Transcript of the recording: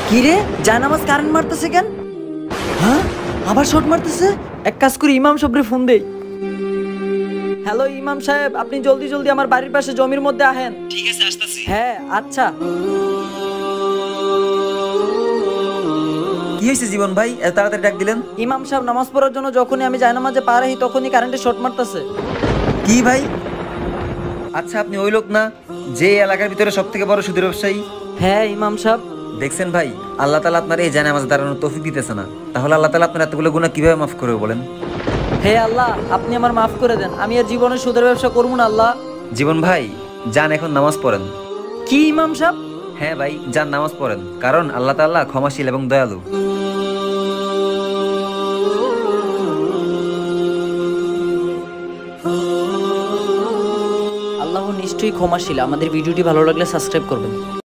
কি রে, জায়নামাজ কারেন্ট মারতেছে কেন? হ্যাঁ, আবার শর্ট মারতেছে। এক কাজ করি, ইমাম সাহেবরে ফোন দেই। হ্যালো ইমাম সাহেব, আপনি জলদি জলদি আমার বাড়ির পাশে জমির মধ্যে আহেন। ঠিক আছে, আসতেছি। হ্যাঁ আচ্ছা। কি হয়েছে জীবন ভাই, এত তাড়াতাড়ি ডাক দিলেন? ইমাম সাহেব, নামাজ পড়ার জন্য যখনই আমি জায়নামাজে পা রাখি তখনই কারেন্টে শর্ট মারতেছে। কি ভাই? আচ্ছা, আপনি ওই লোক না যে এলাকার ভিতরে সব থেকে বড় সুদের ব্যবসায়ী? হ্যাঁ ইমাম সাহেব। দেখছেন ভাই, আল্লাহ তাআলা আপনার এই জানামাজ দাঁড়ানোর তৌফিক দিতেছে না, তাহলে আল্লাহ তাআলা আপনার এতগুলো গুনাহ কিভাবে মাফ করবে বলেন? হে আল্লাহ, আপনি আমার মাফ করে দেন, আমি আর জীবনে সুদের ব্যবসা করবো না আল্লাহ। জীবন ভাই, যান এখন নামাজ পড়েন। কি ইমাম সাহেব? হ্যাঁ ভাই, যান নামাজ পড়েন, কারণ আল্লাহ তাআলা ক্ষমাশীল এবং দয়ালু। আল্লাহ নিশ্চয়ই ক্ষমাশীল। আমাদের ভিডিওটি ভালো লাগলে সাবস্ক্রাইব করবেন।